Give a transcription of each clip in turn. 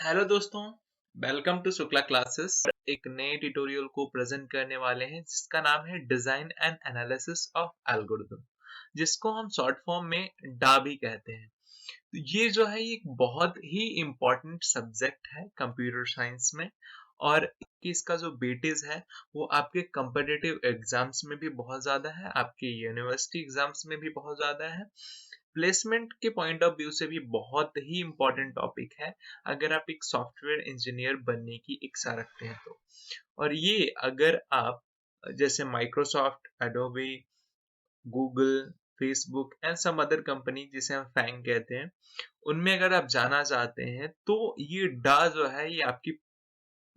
Hello दोस्तों, welcome to Shukla classes. एक नए ट्यूटोरियल को प्रेजेंट करने वाले हैं जिसका नाम है design and analysis of algorithm, जिसको हम शॉर्ट फॉर्म में डा भी कहते हैं। तो ये जो है ये एक बहुत ही इम्पोर्टेंट सब्जेक्ट है कंप्यूटर साइंस में, और इसका जो वेटेज है वो आपके कम्पिटिटिव एग्जाम्स में भी बहुत ज्यादा है, आपके यूनिवर्सिटी एग्जाम्स में भी बहुत ज्यादा है, प्लेसमेंट के पॉइंट ऑफ व्यू से भी बहुत ही इम्पोर्टेंट टॉपिक है अगर आप एक सॉफ्टवेयर इंजीनियर बनने की इच्छा रखते हैं तो। और ये अगर आप जैसे Microsoft, Adobe, Google, Facebook and some other company जिसे हम फैंग कहते हैं, उनमें अगर आप जाना चाहते हैं तो ये डा जो है ये आपकी,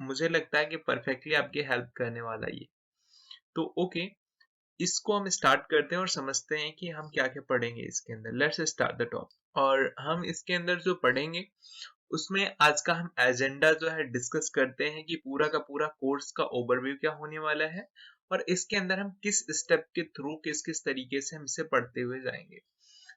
मुझे लगता है कि परफेक्टली आपकी हेल्प करने वाला ये। तो ओके, इसको हम स्टार्ट करते हैं और समझते हैं कि हम क्या क्या पढ़ेंगे इसके अंदर। Let's start the topic. और हम इसके अंदर जो पढ़ेंगे उसमें आज का हम एजेंडा जो है डिस्कस करते हैं कि पूरा का पूरा कोर्स का ओवरव्यू क्या होने वाला है और इसके अंदर हम किस स्टेप के थ्रू किस किस तरीके से हम इसे पढ़ते हुए जाएंगे।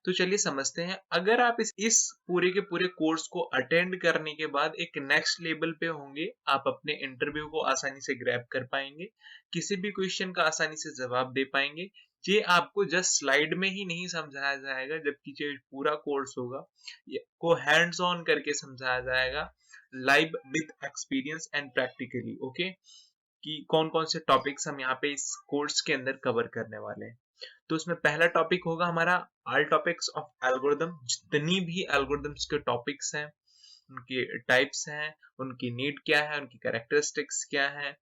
तो चलिए समझते हैं। अगर आप इस पूरे के पूरे कोर्स को अटेंड करने के बाद एक नेक्स्ट लेवल पे होंगे, आप अपने इंटरव्यू को आसानी से ग्रैब कर पाएंगे, किसी भी क्वेश्चन का आसानी से जवाब दे पाएंगे। ये आपको जस्ट स्लाइड में ही नहीं समझाया जाएगा, जबकि जो पूरा कोर्स होगा ये को हैंड्स ऑन करके समझाया जाएगा, live with experience and practically. Okay, कि कौन कौन से टॉपिक्स हम यहाँ पे इस कोर्स के अंदर कवर करने वाले हैं। तो उसमें पहला टॉपिक होगा हमारा ऑल टॉपिक्स ऑफ एल्गोरिदम। जितनी भी एल्गोरिदम्स के टॉपिक्स हैं, उनके टाइप्स हैं, उनकी नीड क्या है, उनकी कैरेक्टरिस्टिक्स क्या है,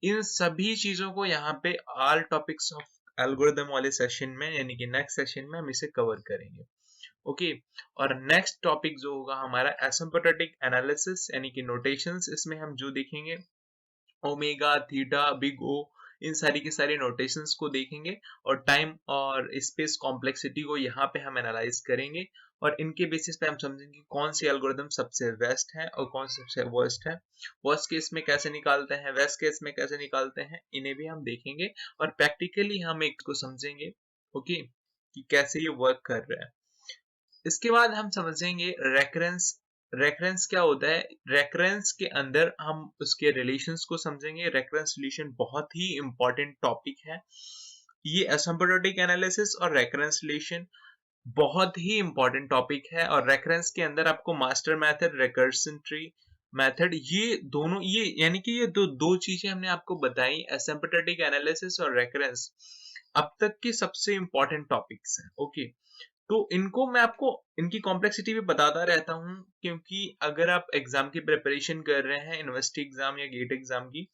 इन सभी चीजों को यहाँ पे ऑल टॉपिक्स ऑफ एल्गोरिदम वाले सेशन में यानी कि नेक्स्ट सेशन में हम इसे कवर करेंगे। ओके, और नेक्स्ट टॉपिक जो होगा हमारा एसिम्प्टोटिक एनालिसिस यानी कि नोटेशंस। इसमें हम जो देखेंगे ओमेगा, थीटा, बिग ओ, इन सारी की सारी नोटेशंस को देखेंगे और टाइम और स्पेस कॉम्प्लेक्सिटी को यहाँ पे हम एनालाइज करेंगे और इनके बेसिस पे हम समझेंगे कौन सी एल्गोरिथम सबसे बेस्ट है और कौन सी सबसे वर्स्ट है। वर्स्ट केस में कैसे निकालते हैं, बेस्ट केस में कैसे निकालते हैं, इन्हें भी हम देखेंगे और प्रैक्टिकली हम एक को समझेंगे। ओके, कि कैसे ये वर्क कर रहा है। इसके बाद हम समझेंगे रेकरेंस। रेकरेंस क्या होता है? रेकरेंस के अंदर हम उसके रिलेशंस को समझेंगे। रेकरेंस रिलेशन बहुत ही इंपॉर्टेंट टॉपिक है। ये एसिम्प्टोटिक एनालिसिस और रेकरेंस रिलेशन बहुत ही इंपॉर्टेंट टॉपिक है। और रेकरेंस के अंदर आपको master method, recursion tree method, ये दोनों, ये यानी कि ये दो चीजें हमने आपको बताई, एसिम्प्टोटिक एनालिसिस और रेकरेंस, अब तक के सबसे इंपॉर्टेंट टॉपिक्स हैं। ओके, तो इनको मैं आपको इनकी कॉम्प्लेक्सिटी भी बताता रहता हूँ, क्योंकि अगर आप एग्जाम की प्रिपरेशन कर रहे हैं, यूनिवर्सिटी एग्जाम या गेट एग्जाम की,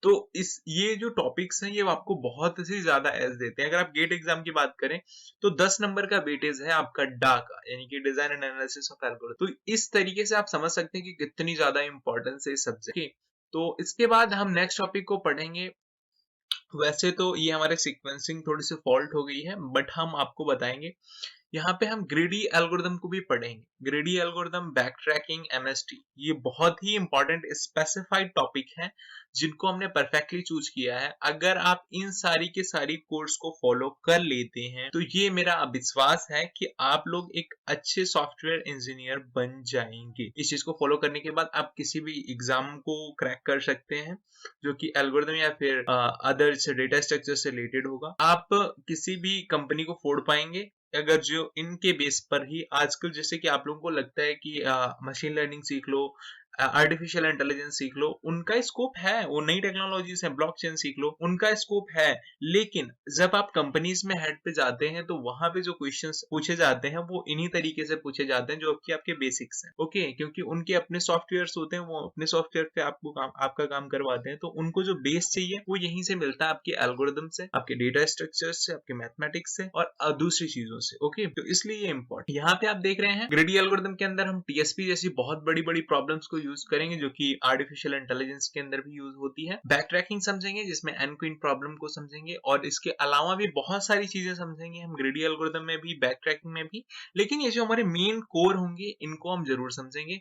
तो इस ये जो टॉपिक्स हैं ये आपको बहुत ही ज्यादा एज देते हैं। अगर आप गेट एग्जाम की बात करें तो 10 नंबर का वेटेज है आपका डा का, यानी कि design and analysis of algorithm. तो इस तरीके से आप समझ सकते हैं कि कितनी ज्यादा इंपॉर्टेंस है इस सब्जेक्ट की। तो इसके बाद हम नेक्स्ट टॉपिक को पढ़ेंगे। वैसे तो ये हमारे सीक्वेंसिंग थोड़ी सी फॉल्ट हो गई है, बट हम आपको बताएंगे। यहाँ पे हम ग्रीडी एल्गोरिथम को भी पढ़ेंगे। Greedy algorithm, back tracking, MST, ये बहुत ही इंपॉर्टेंट स्पेसिफाइड टॉपिक है जिनको हमने परफेक्टली चूज किया है। अगर आप इन सारी के सारी कोर्स को फॉलो कर लेते हैं तो ये मेरा विश्वास है कि आप लोग एक अच्छे सॉफ्टवेयर इंजीनियर बन जाएंगे। इस चीज को फॉलो करने के बाद आप किसी भी एग्जाम को क्रैक कर सकते हैं जो कि एल्गोरिथम या फिर अदर डेटा स्ट्रक्चर से रिलेटेड होगा। आप किसी भी कंपनी को फोड़ पाएंगे अगर जो इनके बेस पर ही, आजकल जैसे कि आप लोगों को लगता है कि मशीन लर्निंग सीख लो, आर्टिफिशियल इंटेलिजेंस सीख लो, उनका स्कोप है, वो नई टेक्नोलॉजीज है, ब्लॉकचेन सीख लो, उनका स्कोप है। लेकिन जब आप कंपनीज में हेड पे जाते हैं तो वहां पे जो क्वेश्चंस पूछे जाते हैं वो इन्हीं तरीके से पूछे जाते हैं जो कि आपके बेसिक्स हैं। ओके, क्योंकि उनके अपने सॉफ्टवेयर होते हैं, वो अपने सॉफ्टवेयर पे आपका काम करवाते हैं, तो उनको जो बेस चाहिए वो यहीं से मिलता है, आपके एल्गोरिथम से, आपके डेटा स्ट्रक्चर से, आपके मैथमेटिक्स से और दूसरी चीजों से। ओके, तो इसलिए ये इंपॉर्टेंट। यहाँ पे आप देख रहे हैं ग्रेडी एल्गोरिथम के अंदर हम टीएसपी जैसी बहुत बड़ी बड़ी प्रॉब्लम्स को यूज करेंगे जो कि आर्टिफिशियल इंटेलिजेंस के अंदर भी यूज होती है। बैक ट्रैकिंग समझेंगे जिसमें एन क्वीन प्रॉब्लम को समझेंगे, और इसके अलावा भी बहुत सारी चीजें समझेंगे हम ग्रेडी एल्गोरिथम में भी, बैक ट्रैकिंग में भी। लेकिन ये जो हमारे मेन कोर होंगे इनको हम जरूर समझेंगे।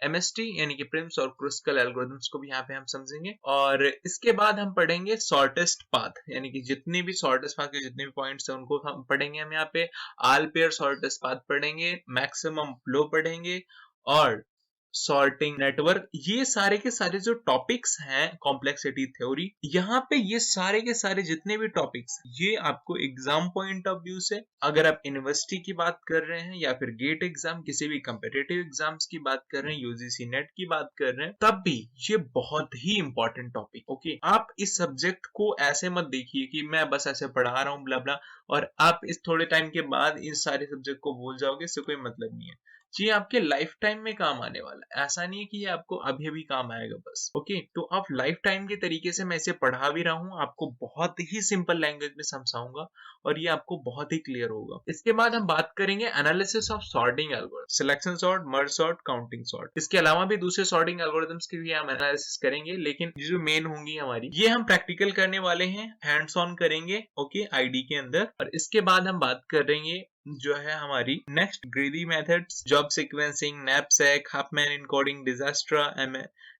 एमएसटी यानी कि प्रिम्स और क्रुस्कल एल्गोरिथम्स को भी यहाँ पे हम समझेंगे। और इसके बाद हम पढ़ेंगे शॉर्टेस्ट पाथ, यानी कि जितने भी शॉर्टेस्ट पाथ के जितने भी पॉइंट्स हैं उनको हम पढ़ेंगे। हम यहाँ पे ऑल पेयर शॉर्टेस्ट पाथ पढ़ेंगे, मैक्सिमम फ्लो पढ़ेंगे और सॉर्टिंग नेटवर्क, ये सारे के सारे जो टॉपिक्स हैं कॉम्प्लेक्सिटी थ्योरी, यहाँ पे ये सारे के सारे जितने भी टॉपिक्स, ये आपको एग्जाम पॉइंट ऑफ व्यू से, अगर आप यूनिवर्सिटी की बात कर रहे हैं या फिर गेट एग्जाम, किसी भी कम्पिटिटिव एग्जाम्स की बात कर रहे हैं, यूजीसी नेट की बात कर रहे हैं, तब भी ये बहुत ही इंपॉर्टेंट टॉपिक। ओके, आप इस सब्जेक्ट को ऐसे मत देखिए कि मैं बस ऐसे पढ़ा रहा हूँ ब्ला ब्ला, और आप इस थोड़े टाइम के बाद इस सारे सब्जेक्ट को भूल जाओगे, इससे कोई मतलब नहीं है। ये आपके लाइफ टाइम में काम आने वाला है, ऐसा नहीं है कि ये आपको अभी अभी काम आएगा बस। ओके, तो आप लाइफ टाइम के तरीके से मैं इसे पढ़ा भी रहा हूँ, आपको बहुत ही सिंपल लैंग्वेज में समझाऊंगा और ये आपको बहुत ही क्लियर होगा। इसके बाद हम बात करेंगे analysis of sorting algorithm, selection sort, merge sort, counting sort. इसके अलावा भी दूसरे सॉर्टिंग एल्गोरिथम्स की भी हम एनालिसिस करेंगे, लेकिन जो मेन होंगी हमारी, ये हम प्रैक्टिकल करने वाले हैं, हैंड्स ऑन करेंगे। ओके, आईडी के अंदर। और इसके बाद हम बात करेंगे जो है हमारी next greedy methods, job sequencing, knapsack, Huffman encoding, Dijkstra,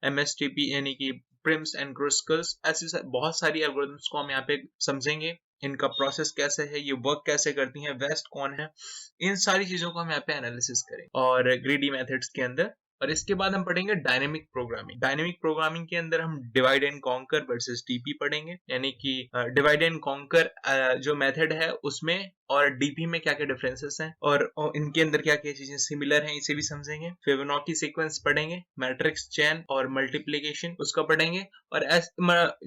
MSTP यानी कि प्रिम्स एंड क्रूस्कल्स, ऐसी बहुत सारी एल्गोरिथम्स को हम यहाँ पे समझेंगे, इनका प्रोसेस कैसे है, ये वर्क कैसे करती हैं, वेस्ट कौन है, इन सारी चीजों को हम यहाँ पे एनालिसिस करेंगे और ग्रीडी मेथड्स के अंदर। और इसके बाद हम पढ़ेंगे डायनेमिक प्रोग्रामिंग। डायनेमिक प्रोग्रामिंग के अंदर हम divide and conquer versus DP पढ़ेंगे, यानी कि डिवाइड एंड कॉन्कर जो मेथड है उसमें और डीपी में क्या क्या डिफरेंसेस हैं और इनके अंदर क्या क्या चीजें सिमिलर हैं, इसे भी समझेंगे। फिबोनाची सीक्वेंस पढ़ेंगे, मैट्रिक्स चेन और मल्टीप्लिकेशन उसका पढ़ेंगे, और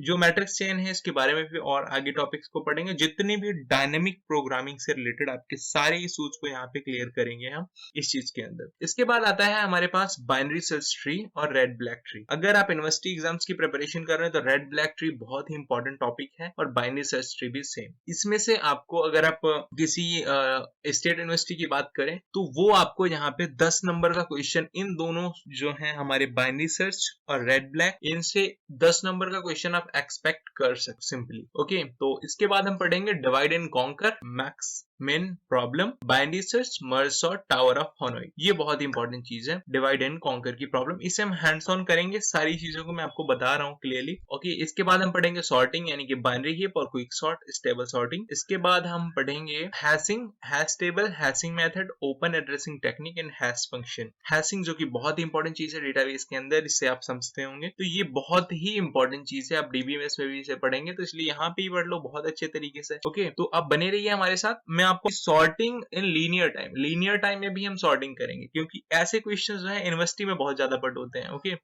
जो मैट्रिक्स चेन है इसके बारे में भी और आगे टॉपिक्स को पढ़ेंगे। जितने भी डायनेमिक प्रोग्रामिंग से रिलेटेड आपके सारे इश्यूज को यहाँ पे क्लियर करेंगे हम इस चीज के अंदर। इसके बाद आता है हमारे पास बाइनरी सर्च ट्री और रेड ब्लैक ट्री। अगर आप यूनिवर्सिटी एग्जाम्स की प्रिपरेशन कर रहे हैं तो रेड ब्लैक ट्री बहुत ही इंपॉर्टेंट टॉपिक है और बाइनरी सर्च ट्री भी सेम। इसमें से आपको अगर आप किसी स्टेट यूनिवर्सिटी की बात करें तो वो आपको यहाँ पे 10 नंबर का क्वेश्चन, इन दोनों जो है हमारे बाइनरी सर्च और रेड ब्लैक, इनसे 10 नंबर का क्वेश्चन आप एक्सपेक्ट कर सकते सिंपली। ओके, तो इसके बाद हम पढ़ेंगे divide and conquer, max min problem, binary search, merge sort, tower of Hanoi. ये बहुत इंपॉर्टेंट चीज है, डिवाइड एंड कॉन्कर की प्रॉब्लम। इसे हम हैंड्स ऑन करेंगे, सारी चीजों को मैं आपको बता रहा हूँ क्लियरली। ओके, इसके बाद हम पढ़ेंगे सॉर्टिंग यानी कि बाइनरी हीप और क्विक सॉर्ट, स्टेबल सॉर्टिंग। इसके बाद हम पढ़ेंगे hashing, hash table, hashing method, open addressing technique and hash function. Hashing जो कि बहुत इंपॉर्टेंट चीज है डेटाबेस के अंदर, इससे आप समझते होंगे, तो ये बहुत ही इंपॉर्टेंट चीज है, आप डीबीएमएस में भी इसे पढ़ेंगे, तो इसलिए यहाँ पे ही पढ़ लो बहुत अच्छे तरीके से। ओके, तो आप बने रहिए हमारे साथ। मैं आपको सॉर्टिंग इन लीनियर टाइम में भी हम सॉर्टिंग करेंगे, क्योंकि ऐसे क्वेश्चंस जो है यूनिवर्सिटी में बहुत ज्यादा पढ़ होते हैं। ओके,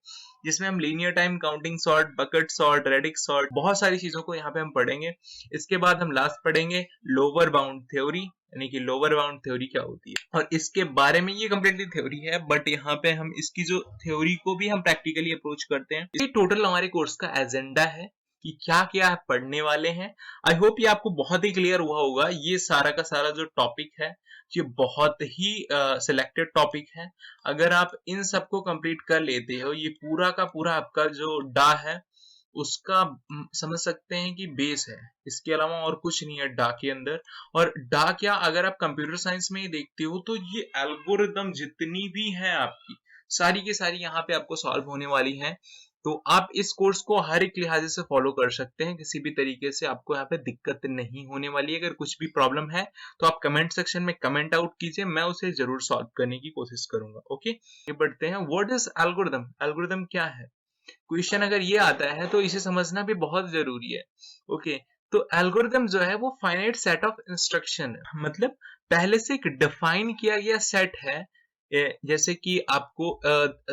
जिसमें हम linear time, counting sort, bucket sort, radix sort, बहुत सारी चीजों को यहाँ पे हम पढ़ेंगे। इसके बाद हम लास्ट पढ़ेंगे लोअर बाउंड थ्योरी, यानी कि लोअर बाउंड थ्योरी क्या होती है, और इसके बारे में ये कंप्लीटली थ्योरी है, बट यहाँ पे हम इसकी जो थ्योरी को भी हम प्रैक्टिकली अप्रोच करते हैं। ये टोटल हमारे कोर्स का एजेंडा है कि क्या क्या आप पढ़ने वाले हैं। आई होप ये आपको बहुत ही क्लियर हुआ होगा। ये सारा का सारा जो टॉपिक है ये बहुत ही सिलेक्टेड टॉपिक है। अगर आप इन सबको कंप्लीट कर लेते हो, ये पूरा का पूरा आपका जो डा है उसका समझ सकते हैं कि बेस है, इसके अलावा और कुछ नहीं है डा के अंदर। और डा क्या, अगर आप कंप्यूटर साइंस में ही देखते हो तो ये एल्गोरिदम जितनी भी है आपकी, सारी की सारी यहाँ पे आपको सॉल्व होने वाली है। तो आप इस कोर्स को हर एक लिहाज से फॉलो कर सकते हैं, किसी भी तरीके से आपको यहाँ पे दिक्कत नहीं होने वाली है। अगर कुछ भी प्रॉब्लम है तो आप कमेंट सेक्शन में कमेंट आउट कीजिए, मैं उसे जरूर सॉल्व करने की कोशिश करूंगा। ओके, ये बढ़ते हैं। What is algorithm? एल्गोरिदम क्या है? क्वेश्चन अगर ये आता है तो इसे समझना भी बहुत जरूरी है। ओके, तो एल्गोरिदम जो है वो फाइनाइट सेट ऑफ इंस्ट्रक्शन है, मतलब पहले से एक डिफाइन किया गया सेट है। जैसे कि आपको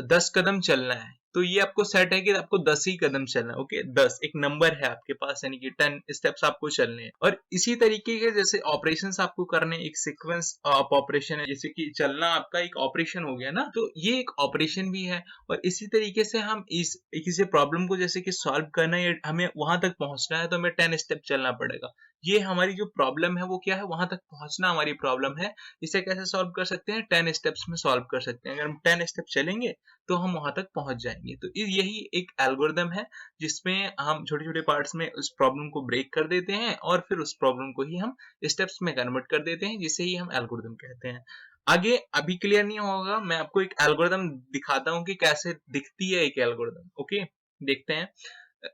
10 कदम चलना है, तो ये आपको सेट है कि आपको 10 ही कदम चलना है। ओके, 10 एक नंबर है आपके पास, यानी कि 10 स्टेप्स आपको चलने हैं। और इसी तरीके के जैसे ऑपरेशंस आपको करने, एक सीक्वेंस ऑफ ऑपरेशन है, जैसे कि चलना आपका एक ऑपरेशन हो गया ना, तो ये एक ऑपरेशन भी है। और इसी तरीके से हम इस किसी प्रॉब्लम को जैसे कि सॉल्व करना है, हमें वहां तक पहुंचना है तो हमें 10 स्टेप चलना पड़ेगा। ये हमारी जो प्रॉब्लम है वो क्या है, वहां तक पहुंचना हमारी प्रॉब्लम है। इसे कैसे सॉल्व कर सकते हैं? 10 स्टेप्स में सॉल्व कर सकते हैं। अगर हम 10 स्टेप चलेंगे तो हम वहां तक पहुंच जाएंगे। तो यही एक एल्गोरिदम है जिसमें हम छोटे छोटे पार्ट्स में उस प्रॉब्लम को ब्रेक कर देते हैं और फिर उस प्रॉब्लम को ही हम स्टेप्स में कन्वर्ट कर देते हैं, जिसे ही हम एल्गोरिदम कहते हैं। आगे अभी क्लियर नहीं होगा, मैं आपको एक एल्गोरिदम दिखाता हूँ कि कैसे दिखती है एक एल्गोरिदम। ओके, देखते हैं।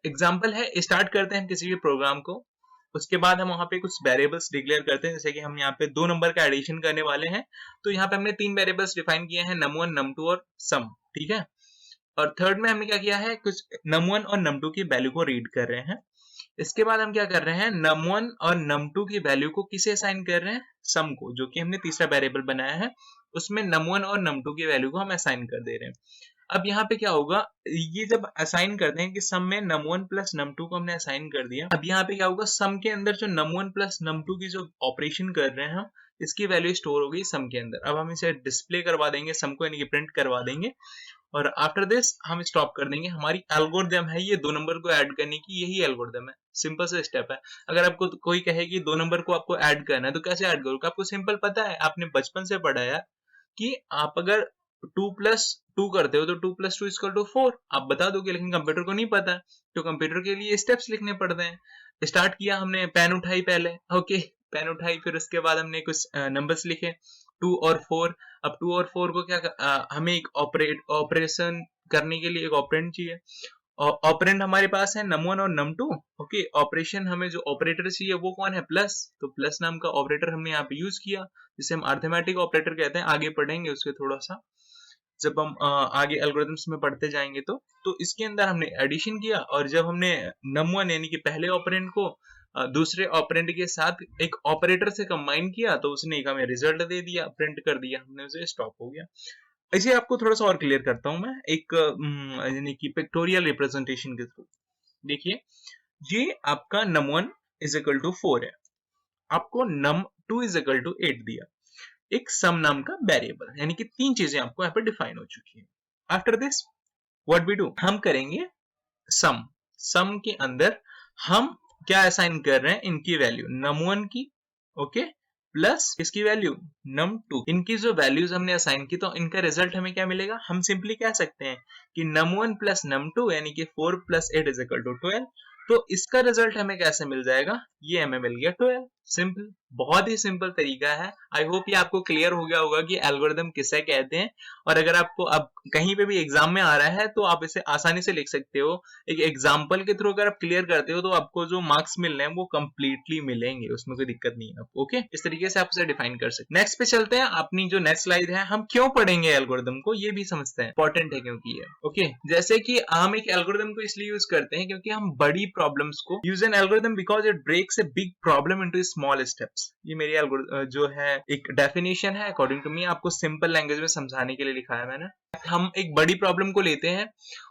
एग्जाम्पल है, स्टार्ट करते हैं हम किसी भी प्रोग्राम को। उसके बाद हम वहां पे कुछ वेरिएबल्स डिक्लेयर करते हैं, जैसे कि हम यहाँ पे 2 नंबर का एडिशन करने वाले हैं। तो यहाँ पे हमने 3 वेरिएबल्स डिफाइन किए हैं, num1, num2 और sum। ठीक है, और थर्ड में हमने क्या किया है, कुछ num1 और num2 की वैल्यू को रीड कर रहे हैं। इसके बाद हम क्या कर रहे हैं, num1 और num2 की वैल्यू को किसे असाइन कर रहे हैं, सम को, जो कि हमने तीसरा वेरिएबल बनाया है उसमें num1 और num2 की वैल्यू को हम असाइन कर दे रहे हैं। अब यहाँ पे क्या होगा, ये जब असाइन करते हैं कि सम में num1 प्लस num2 को हमने असाइन कर दिया, अब यहाँ पे क्या होगा, सम के अंदर जो num1 प्लस num2 की जो ऑपरेशन कर रहे हैं हम, इसकी वैल्यू स्टोर हो गई सम के अंदर। अब हम इसे डिस्प्ले करवा देंगे सम को, यानी कि प्रिंट करवा देंगे, और आफ्टर दिस हम स्टॉप कर देंगे। हमारी एल्गोरिथम है ये दो नंबर को ऐड करने की, यही एल्गोरिथम है, सिंपल सा स्टेप है। अगर आपको कोई कहे कि दो नंबर को आपको ऐड करना है तो कैसे ऐड करोगे, आपको सिंपल पता है, आपने बचपन से पढ़ा है कि आप अगर 2 प्लस 2 करते हो तो 2 प्लस 2 इक्वल टू 4 आप बता दोगे, लेकिन कंप्यूटर को नहीं पता है, तो कंप्यूटर के लिए स्टेप्स लिखने पड़ते हैं। स्टार्ट किया हमने, पेन उठाई पहले, ओके, पेन उठाई, फिर उसके बाद हमने कुछ नंबर्स लिखे 2 और 4। अब 2 और 4 को क्या हमें एक ऑपरेशन करने के लिए एक ऑपरेंड चाहिए, ऑपरेंड हमारे पास है num1 और num2। ओके, ऑपरेशन हमें जो ऑपरेटर चाहिए वो कौन है, प्लस, तो प्लस नाम का ऑपरेटर हमने यहाँ पे यूज किया, जिसे हम अरिथमेटिक ऑपरेटर कहते हैं। आगे पढ़ेंगे उसके थोड़ा सा, जब हम आगे एल्गोरिथम्स में पढ़ते जाएंगे तो इसके अंदर हमने एडिशन किया, और जब हमने num1 यानी कि पहले ऑपरेंड को दूसरे ऑपरेंड के साथ एक ऑपरेटर से कंबाइन किया तो उसने एक हमें रिजल्ट दे दिया, प्रिंट कर दिया हमने उसे, स्टॉप हो गया। इसे आपको थोड़ा सा और क्लियर करता हूं मैं एक यानी कि पिक्टोरियल रिप्रेजेंटेशन के थ्रू। देखिए, ये आपका num1 इज इक्वल टू 4 है, आपको num2 इज इक्वल टू 8 दिया, एक सम नाम का वेरिएबल, यानी कि तीन चीजें आपको यहाँ पे डिफाइन हो चुकी है। After this what we do, हम करेंगे सम। सम के अंदर हम क्या असाइन कर रहे हैं, इनकी वैल्यू num1 की, ओके, प्लस इसकी वैल्यू num2, इनकी जो वैल्यूज हमने असाइन की, तो इनका रिजल्ट हमें क्या मिलेगा, हम सिंपली कह सकते हैं कि num1 प्लस num2 यानी कि 4 प्लस 8 इज इक्वल टू 12। तो इसका रिजल्ट हमें कैसे मिल जाएगा, ये हमें मिल गया 12। सिंपल, बहुत ही सिंपल तरीका है। आई होप ये आपको क्लियर हो गया होगा कि एल्गोरिथम किसे कहते हैं, और अगर आपको अब कहीं पे भी एग्जाम में आ रहा है तो आप इसे आसानी से लिख सकते हो। एक एग्जाम्पल के थ्रू अगर आप क्लियर करते हो तो आपको जो मार्क्स मिल रहे हैं वो कंप्लीटली मिलेंगे, उसमें कोई दिक्कत नहीं है आपको। ओके, इस तरीके से आप उसे डिफाइन कर सकते हैं। नेक्स्ट पे चलते हैं, अपनी जो नेक्स्ट स्लाइड है, हम क्यों पढ़ेंगे एल्गोरिथम को ये भी समझते हैं, इंपॉर्टेंट है क्योंकि ये, ओके, जैसे कि हम एक एल्गोरिथम को इसलिए यूज करते हैं क्योंकि हम बड़ी प्रॉब्लम्स को use an algorithm because it breaks a big problem into small steps. ये मेरी जो है एक डेफिनेशन है अकॉर्डिंग टू मी, आपको सिंपल लैंग्वेज में समझाने के लिए लिखा है मैंने। हम एक बड़ी प्रॉब्लम को लेते हैं,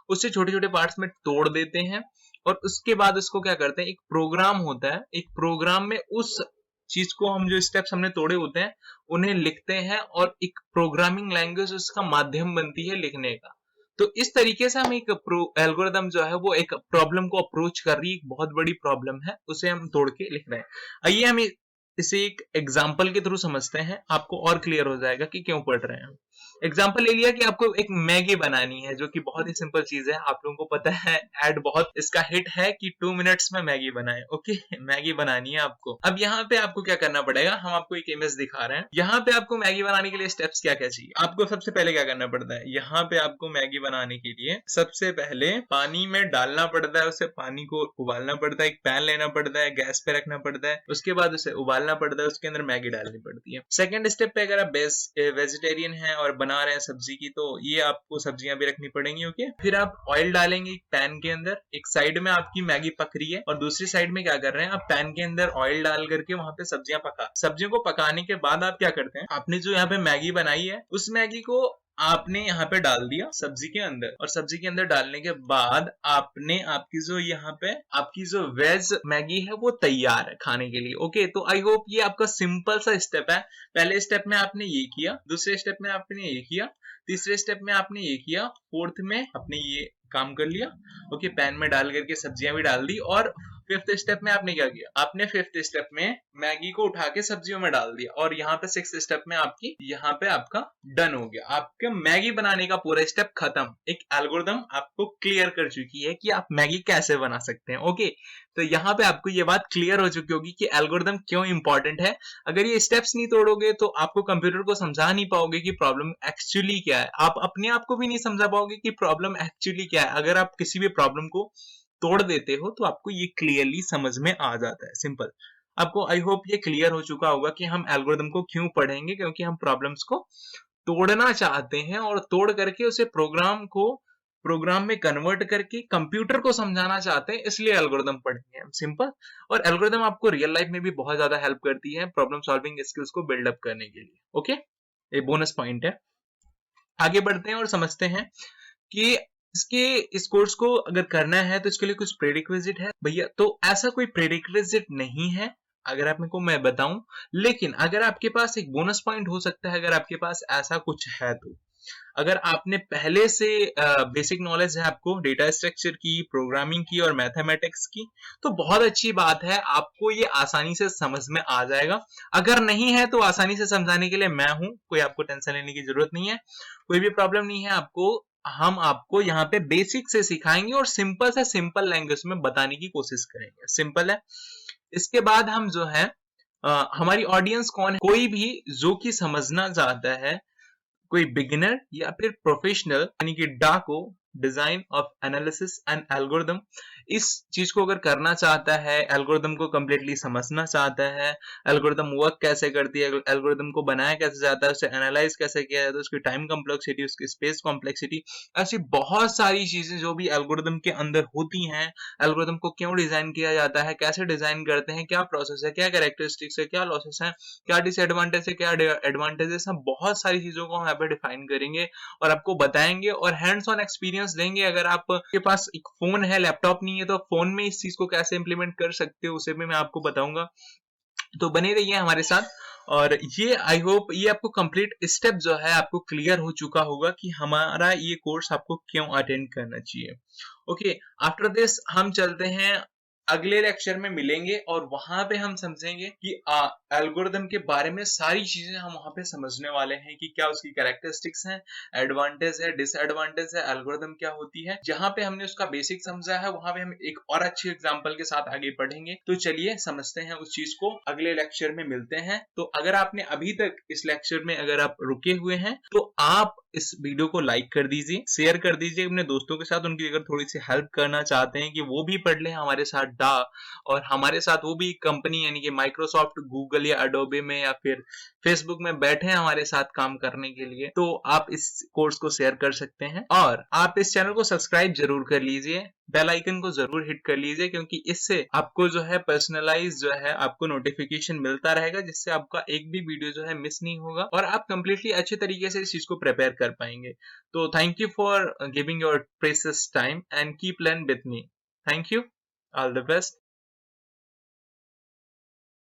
उससे छोटे छोटे पार्ट्स में तोड़ देते हैं, और उसके बाद उसको क्या करते हैं, एक प्रोग्राम होता है, एक प्रोग्राम में उस चीज को हम जो स्टेप्स हमने तोड़े होते हैं उन्हें लिखते हैं, और एक प्रोग्रामिंग लैंग्वेज उसका माध्यम बनती है लिखने का। तो इस तरीके से हम एक एल्गोरिथम जो है वो एक प्रॉब्लम को अप्रोच कर रही है, एक बहुत बड़ी प्रॉब्लम है, उसे हम तोड़ के लिख रहे हैं। आइए हम इसे एक एग्जाम्पल के थ्रू समझते हैं, आपको और क्लियर हो जाएगा कि क्यों पढ़ रहे हैं। एग्जाम्पल ले लिया कि आपको एक मैगी बनानी है, जो कि बहुत ही सिंपल चीज है, आप लोगों को पता है एड बहुत इसका हिट है कि 2 मिनट्स में मैगी बनाए। ओके, मैगी बनानी है आपको। अब यहाँ पे आपको क्या करना पड़ेगा, हम आपको एक इमेज दिखा रहे हैं, यहाँ पे आपको मैगी बनाने के लिए स्टेप्स क्या क्या चाहिए। आपको सबसे पहले क्या करना पड़ता है, यहाँ पे आपको मैगी बनाने के लिए सबसे पहले पानी में डालना पड़ता है, उसे पानी को उबालना पड़ता है, एक पैन लेना पड़ता है, गैस पे रखना पड़ता है, उसके बाद उसे उबालना पड़ता है, उसके अंदर मैगी डालनी पड़ती है। सेकेंड स्टेप पे अगर आप वेजिटेरियन है और बना रहे हैं सब्जी की, तो ये आपको सब्जियां भी रखनी पड़ेंगी। ओके, फिर आप ऑयल डालेंगे एक पैन के अंदर, एक साइड में आपकी मैगी पक रही है और दूसरी साइड में क्या कर रहे हैं, आप पैन के अंदर ऑयल डाल करके वहां पे सब्जियों को पकाने के बाद आप क्या करते हैं, आपने जो यहाँ पे मैगी बनाई है उस मैगी को आपने यहाँ पे डाल दिया सब्जी के अंदर, और सब्जी के अंदर डालने के बाद आपने आपकी जो यहाँ पे आपकी जो वेज मैगी है वो तैयार है खाने के लिए। ओके, तो आई होप ये आपका सिंपल सा स्टेप है। पहले स्टेप में आपने ये किया, दूसरे स्टेप में आपने ये किया, तीसरे स्टेप में आपने ये किया, फोर्थ में आपने ये काम कर लिया। ओके, पैन में डाल करके सब्जियां भी डाल दी, और फिफ्थ स्टेप में आपने क्या किया, आपने फिफ्थ स्टेप में मैगी को उठा के सब्जियों में डाल दिया, और यहाँ पे सिक्स्थ स्टेप में आपकी यहाँ पे आपका डन हो गया, आपके मैगी बनाने का पूरा स्टेप खत्म। एक एल्गोरिथम आपको क्लियर कर चुकी है कि आप मैगी कैसे बना सकते हैं। ओके, तो यहाँ पे आपको ये बात क्लियर हो चुकी होगी कि एल्गोरिथम क्यों इंपॉर्टेंट है। अगर ये स्टेप्स नहीं तोड़ोगे तो आपको कंप्यूटर को समझा नहीं पाओगे कि प्रॉब्लम एक्चुअली क्या है, आप अपने आप को भी नहीं समझा पाओगे कि प्रॉब्लम एक्चुअली क्या है। अगर आप किसी भी प्रॉब्लम को तोड़ देते हो तो आपको ये क्लियरली समझ में आ जाता है। सिंपल, आपको आई होप ये क्लियर हो चुका होगा कि हम एल्गोरिथम को क्यों पढ़ेंगे, क्योंकि हम प्रॉब्लम्स को तोड़ना चाहते हैं और तोड़ करके उसे प्रोग्राम को प्रोग्राम में कन्वर्ट करके कंप्यूटर को समझाना चाहते हैं, इसलिए एल्गोरिदम पढ़ेंगे हम, सिंपल। और एल्गोरिदम आपको रियल लाइफ में भी बहुत ज्यादा हेल्प करती है प्रॉब्लम सॉल्विंग स्किल्स को बिल्डअप करने के लिए। ओके, ये बोनस पॉइंट है। आगे बढ़ते हैं और समझते हैं कि इस कोर्स को अगर करना है तो इसके लिए कुछ प्रेरिक्विजिट है भैया। तो ऐसा कोई प्रेरिक्विजिट नहीं है अगर आप मेरे को मैं बताऊं, लेकिन अगर आपके पास एक बोनस पॉइंट हो सकता है अगर आपके पास ऐसा कुछ है तो। अगर आपने पहले से बेसिक नॉलेज है आपको डेटा स्ट्रक्चर की, प्रोग्रामिंग की और मैथमेटिक्स की, तो बहुत अच्छी बात है, आपको ये आसानी से समझ में आ जाएगा। अगर नहीं है तो आसानी से समझाने के लिए मैं हूं, कोई आपको टेंशन लेने की जरूरत नहीं है, कोई भी प्रॉब्लम नहीं है आपको। हम आपको यहाँ पे बेसिक से सिखाएंगे और सिंपल से सिंपल लैंग्वेज में बताने की कोशिश करेंगे, सिंपल है। इसके बाद हम जो है हमारी ऑडियंस कौन है, कोई भी जो कि समझना चाहता है, कोई बिगिनर या फिर प्रोफेशनल यानी कि डाको, design of analysis and algorithm, इस चीज को अगर करना चाहता है, एल्गोरिदम को कंप्लीटली समझना चाहता है, एल्गोरिदम वर्क कैसे करती है, एल्गोरिदम को बनाया कैसे जाता है, उसे एनालाइज कैसे किया जाता है, उसकी टाइम कॉम्प्लेक्सिटी, उसकी स्पेस कॉम्प्लेक्सिटी, ऐसी बहुत सारी चीजें जो भी एल्गोरिदम के अंदर होती हैं, एल्गोरिदम को क्यों डिजाइन किया जाता है, कैसे डिजाइन करते हैं, क्या प्रोसेस है, क्या कैरेक्टरिस्टिक्स है, क्या लॉसेस है, क्या डिसएडवांटेज है, क्या एडवांटेजेस है, बहुत सारी चीजों को हम यहाँ पे डिफाइन करेंगे और आपको बताएंगे और हैंड्स ऑन एक्सपीरियंस देंगे। अगर आपके पास एक फोन है, लैपटॉप नहीं है, तो फोन में इस चीज को कैसे इंप्लीमेंट कर सकते हो उसे भी मैं आपको बताऊंगा। तो बने रहिए हमारे साथ। और ये आई होप ये आपको कंप्लीट स्टेप जो है आपको क्लियर हो चुका होगा कि हमारा ये कोर्स आपको क्यों अटेंड करना चाहिए। ओके, आफ्टर दिस हम चलते हैं अगले लेक्चर में मिलेंगे और वहां पे हम समझेंगे कि एल्गोरिदम के बारे में सारी चीजें हम वहां पे समझने वाले हैं कि क्या उसकी कैरेक्टरिस्टिक्स हैं, एडवांटेज है, डिसएडवांटेज है, एल्गोरिदम क्या होती है। जहां पे हमने उसका बेसिक समझा है वहां पे हम एक और अच्छे एग्जांपल के साथ आगे बढ़ेंगे। तो चलिए समझते हैं उस चीज को, अगले लेक्चर में मिलते हैं। तो अगर आपने अभी तक इस लेक्चर में अगर आप रुके हुए हैं तो आप इस वीडियो को लाइक कर दीजिए, शेयर कर दीजिए अपने दोस्तों के साथ, उनकी अगर थोड़ी सी हेल्प करना चाहते हैं कि वो भी पढ़ ले हमारे साथ डा, और हमारे साथ वो भी कंपनी यानी कि माइक्रोसॉफ्ट, गूगल या एडोबे में या फिर फेसबुक में बैठे हैं हमारे साथ काम करने के लिए, तो आप इस कोर्स को शेयर कर सकते हैं। और आप इस चैनल को सब्सक्राइब जरूर कर लीजिए, बेल आइकन को जरूर हिट कर लीजिए, क्योंकि इससे आपको जो है पर्सनलाइज जो है आपको नोटिफिकेशन मिलता रहेगा, जिससे आपका एक भी वीडियो जो है मिस नहीं होगा और आप कंप्लीटली अच्छे तरीके से इस चीज को प्रिपेयर कर पाएंगे। तो thank you for giving your precious time and keep learn with me. Thank you, all the best.